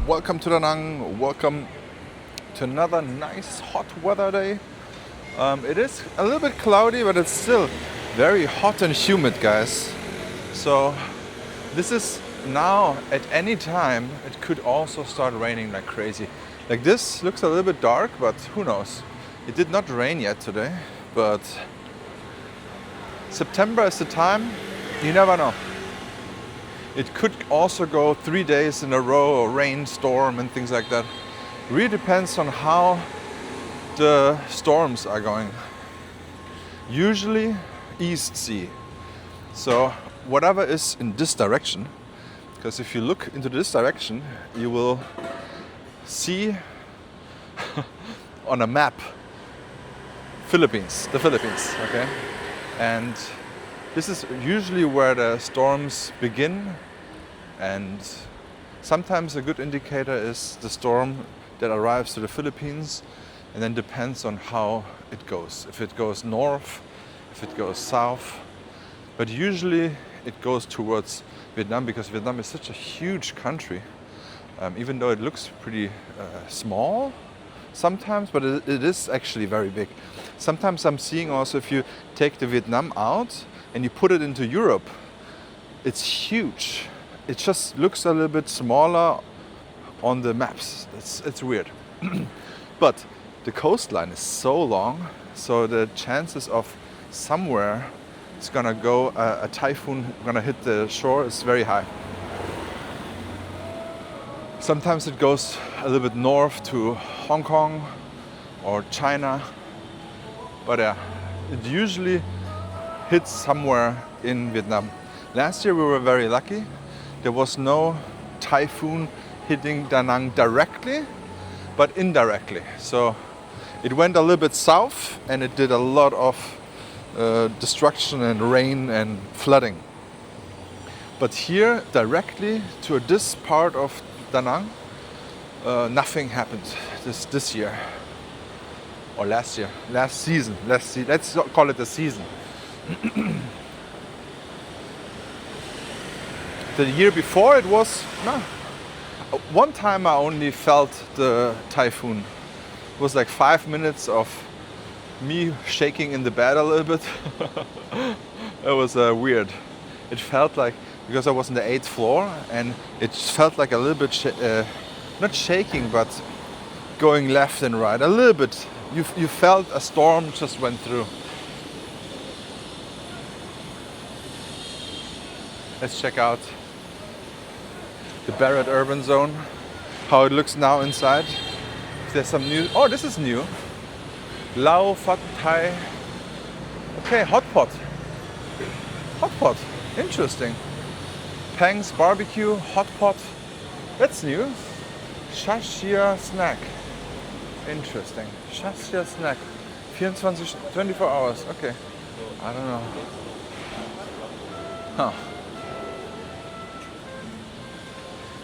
Welcome to Da Nang. Welcome to another nice hot weather day. It is a little bit cloudy, but it's still very hot and humid, guys. So this is now at any time. It could also start raining like crazy. Like this looks a little bit dark, but who knows? It did not rain yet today, but September is the time. You never know. It could also go 3 days in a row, or rain, storm, and things like that. Really depends on how the storms are going. Usually east sea. So whatever is in this direction, because if you look into this direction, you will see on a map the Philippines, okay? And this is usually where the storms begin, and sometimes a good indicator is the storm that arrives to the Philippines, and then depends on how it goes. If it goes north, if it goes south, but usually it goes towards Vietnam, because Vietnam is such a huge country, even though it looks pretty small sometimes, but it is actually very big. Sometimes I'm seeing also, if you take the Vietnam out and you put it into Europe, it's huge. It just looks a little bit smaller on the maps. It's weird. But the coastline is so long, so the chances of somewhere it's gonna go, a typhoon gonna hit the shore is very high. Sometimes it goes a little bit north to Hong Kong or China, but it usually hits somewhere in Vietnam. Last year we were very lucky. There was no typhoon hitting Da Nang directly, but indirectly. So it went a little bit south, and it did a lot of destruction and rain and flooding. But here, directly to this part of Da Nang, nothing happened this year. Or last year, last season. Let's call it a season. The year before it was, no. One time I only felt the typhoon. It was like 5 minutes of me shaking in the bed a little bit. It was weird. It felt like, because I was on the 8th floor, and it felt like a little bit, not shaking, but going left and right. A little bit. You felt a storm just went through. Let's check out the Barett Urban Zone, how it looks now inside. If there's some new, oh, this is new. Lao Phat Thai. Okay, hot pot. Hot pot, interesting. Pang's barbecue, hot pot. That's new. Shashia snack. Interesting. Shashia snack. 24 hours. Okay. I don't know. Huh.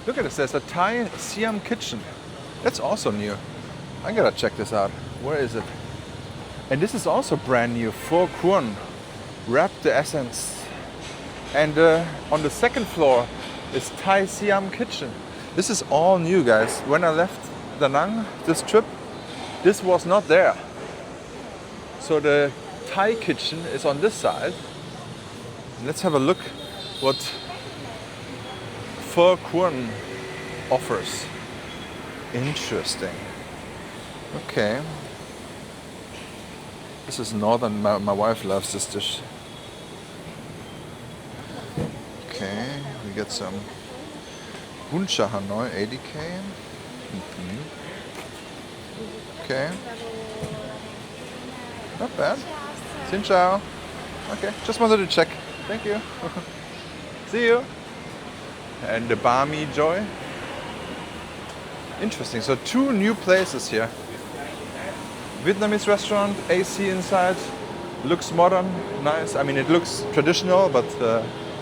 Look at this. There's a Thai Siam kitchen. That's also new. I gotta check this out. Where is it? And this is also brand new. Pho Cuon. Wrap the essence. And on the second floor is Thai Siam kitchen. This is all new, guys. When I left Da Nang this trip, this was not there. So the Thai kitchen is on this side. Let's have a look what Pho Cuon offers. Interesting. Okay. This is northern. My wife loves this dish. Okay, we get some Bún Chả Hanoi, 80K. Okay. Not bad. Xin chào. Okay, just wanted to check. Thank you. See you. And the Bami Joy. Interesting. So 2 new places here. Vietnamese restaurant, AC inside. Looks modern, nice. I mean, it looks traditional, but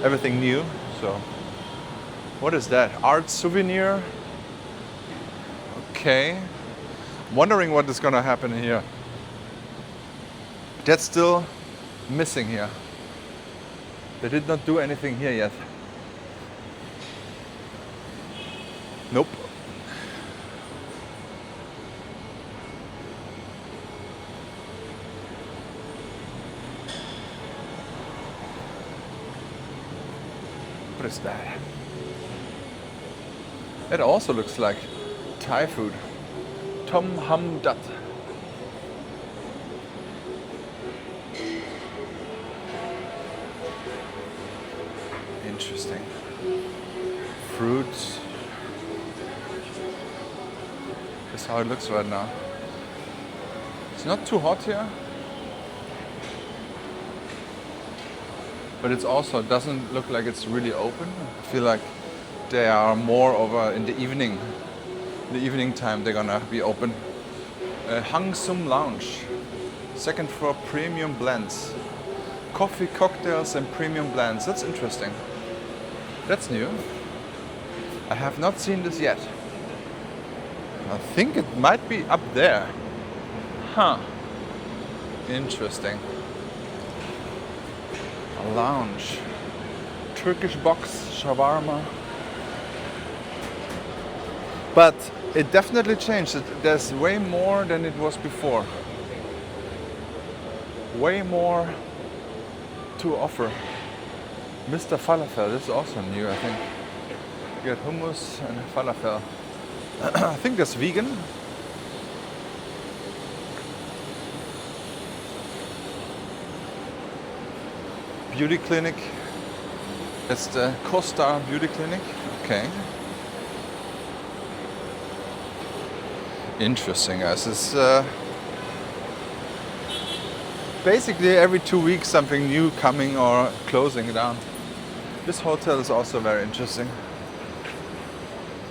everything new. So, what is that? Art souvenir. Okay. Wondering what is gonna happen here. That's still missing here. They did not do anything here yet. Nope. is that? It also looks like Thai food. Tom Hum Dat. Interesting. Fruits. That's how it looks right now. It's not too hot here. But it's also doesn't look like it's really open. I feel like they are more over in the evening. In the evening time they're gonna be open. Hang Sum Lounge. Second floor premium blends. Coffee, cocktails and premium blends. That's interesting. That's new. I have not seen this yet. I think it might be up there. Huh. Interesting. A lounge. Turkish box, shawarma. But it definitely changed. There's way more than it was before. Way more to offer. Mr. Falafel, this is also new, I think. You get hummus and falafel. I think that's vegan. Beauty clinic. That's the Costa Beauty Clinic. Okay. Interesting, guys. It's basically every 2 weeks something new coming or closing down. This hotel is also very interesting.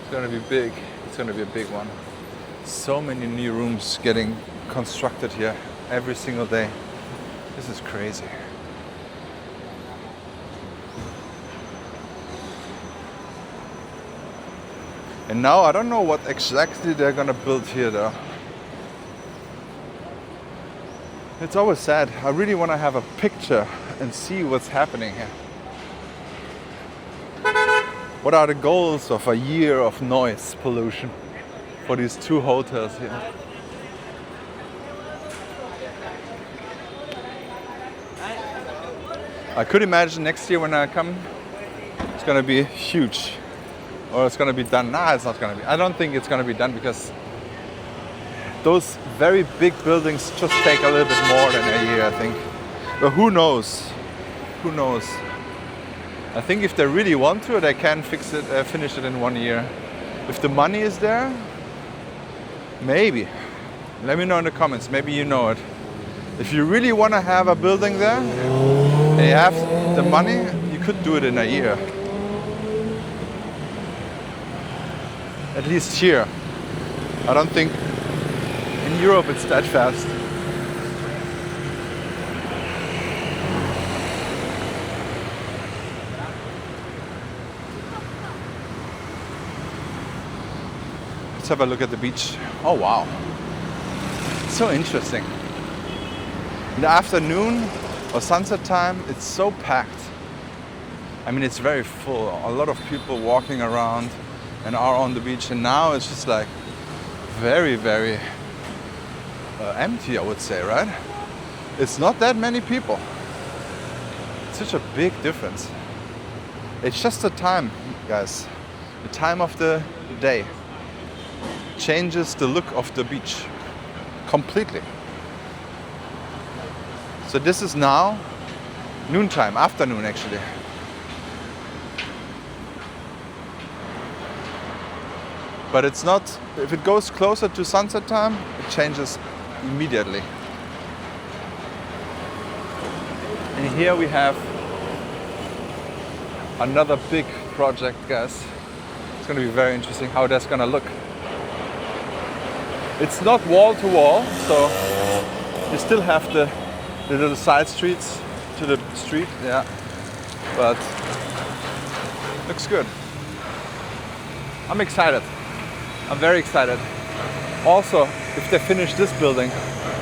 It's gonna be big. It's gonna be a big one. So many new rooms getting constructed here every single day. This is crazy. And now I don't know what exactly they're gonna build here though. It's always sad. I really want to have a picture and see what's happening here. What are the goals of a year of noise pollution for these two hotels here? I could imagine next year when I come, it's gonna be huge. Or it's gonna be done. Nah, it's not gonna be. I don't think it's gonna be done because those very big buildings just take a little bit more than a year, I think. But who knows? Who knows? I think if they really want to, they can finish it in 1 year. If the money is there, maybe. Let me know in the comments. Maybe you know it. If you really want to have a building there, and you have the money, you could do it in a year. At least here. I don't think in Europe it's that fast. Let's have a look at the beach. Oh wow. So interesting. In the afternoon or sunset time, it's so packed. I mean, it's very full. A lot of people walking around and are on the beach, and now it's just like very, very empty, I would say, right? It's not that many people. It's such a big difference. It's just the time, guys. The time of the day changes the look of the beach completely. So this is now noontime, afternoon actually. But it's not, if it goes closer to sunset time, it changes immediately. And here we have another big project, guys. It's going to be very interesting how that's going to look. It's not wall to wall, so you still have the little side streets to the street, yeah. But looks good. I'm excited. I'm very excited. Also, if they finish this building,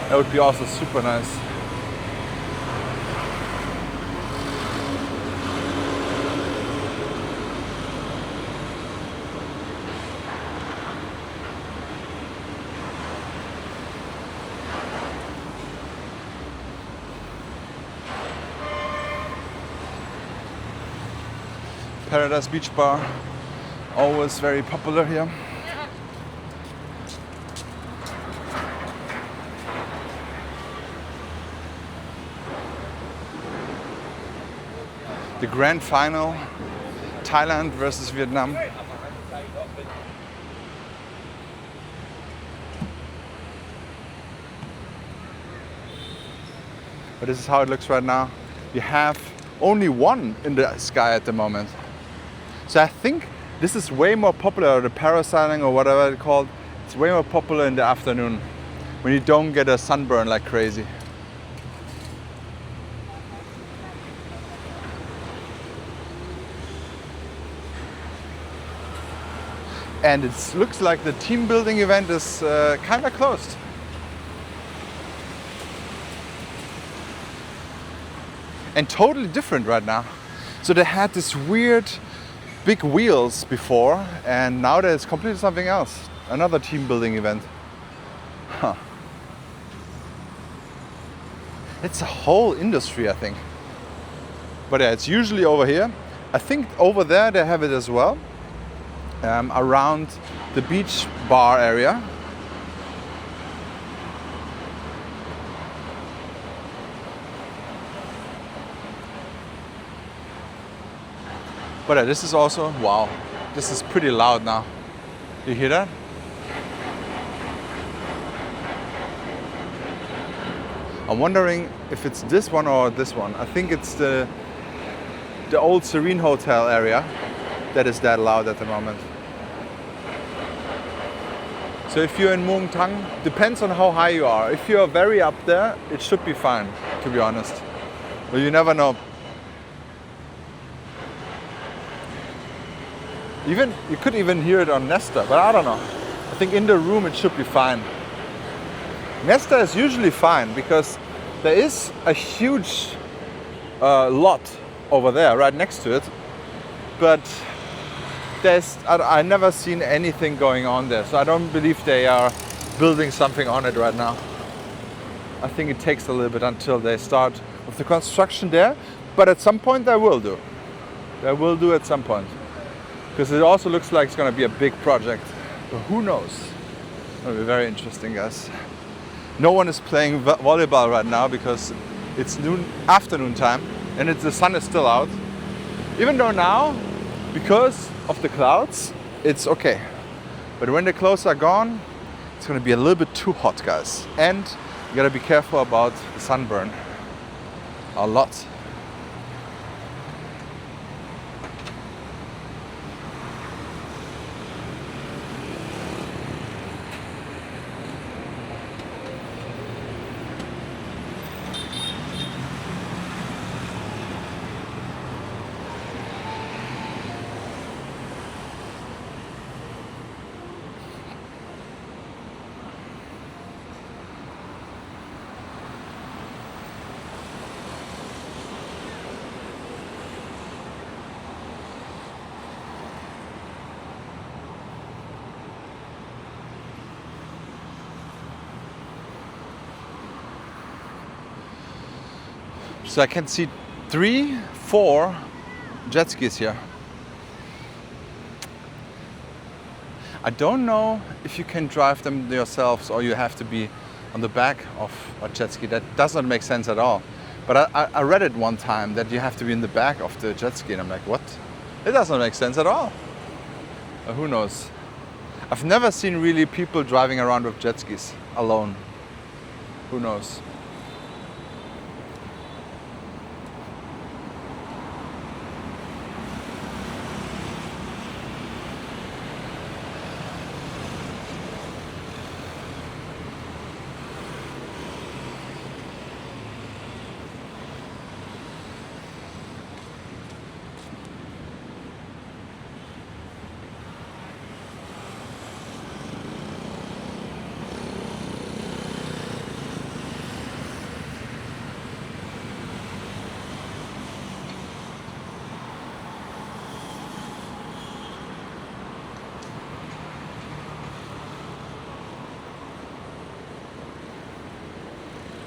that would be also super nice. Paradise Beach Bar, always very popular here. The grand final, Thailand versus Vietnam. But this is how it looks right now. You have only one in the sky at the moment. So I think this is way more popular, the parasailing or whatever it's called. It's way more popular in the afternoon when you don't get a sunburn like crazy. And it looks like the team building event is kind of closed. And totally different right now. So they had this weird big wheels before, and now there's completely something else. Another team building event. Huh. It's a whole industry, I think. But yeah, it's usually over here. I think over there they have it as well. Around the beach bar area. But this is also, wow, this is pretty loud now. You hear that? I'm wondering if it's this one or this one. I think it's the old Serene Hotel area that is that loud at the moment. So if you're in Muang Thang, depends on how high you are. If you're very up there, it should be fine, to be honest. But you never know. You could even hear it on Nesta, but I don't know. I think in the room it should be fine. Nesta is usually fine because there is a huge lot over there right next to it, but I never seen anything going on there, so I don't believe they are building something on it right now. I think it takes a little bit until they start with the construction there, but at some point they will do. They will do at some point. Because it also looks like it's going to be a big project. But who knows? It'll be very interesting, guys. No one is playing volleyball right now because it's afternoon time and the sun is still out. Even though now, because of the clouds, it's okay. But when the clouds are gone, it's going to be a little bit too hot, guys. And you got to be careful about the sunburn. A lot. So I can see 3, 4 jet skis here. I don't know if you can drive them yourselves or you have to be on the back of a jet ski. That does not make sense at all. But I read it one time that you have to be in the back of the jet ski and I'm like, what? It doesn't make sense at all. Who knows? I've never seen really people driving around with jet skis alone. Who knows?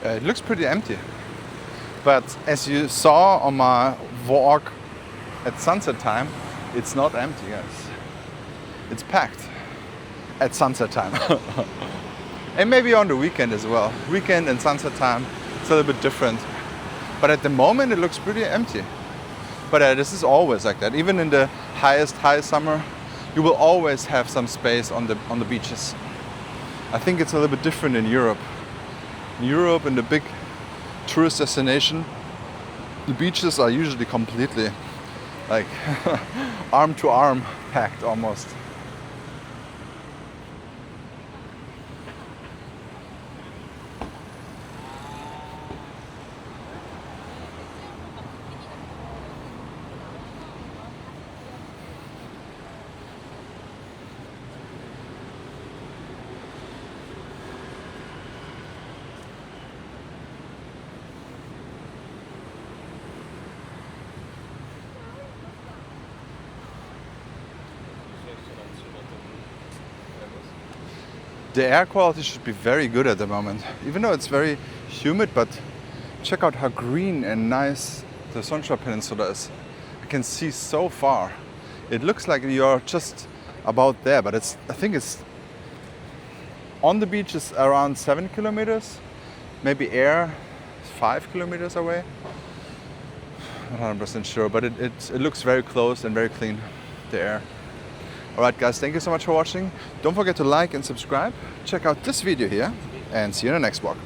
It looks pretty empty, but as you saw on my walk at sunset time, It's not empty, guys. It's packed at sunset time. And maybe on the weekend as well. Weekend and sunset time, it's a little bit different. But at the moment, it looks pretty empty. But this is always like that. Even in the high summer, you will always have some space on the beaches. I think it's a little bit different in Europe. In Europe, in the big tourist destination, the beaches are usually completely like arm to arm packed almost. The air quality should be very good at the moment, even though it's very humid, but check out how green and nice the Sontra Peninsula is. I can see so far. It looks like you're just about there, but I think it's on the beach is around 7 kilometers, maybe air 5 kilometers away. Not 100% sure, but it looks very close and very clean, the air. Alright guys, thank you so much for watching. Don't forget to like and subscribe. Check out this video here and see you in the next vlog.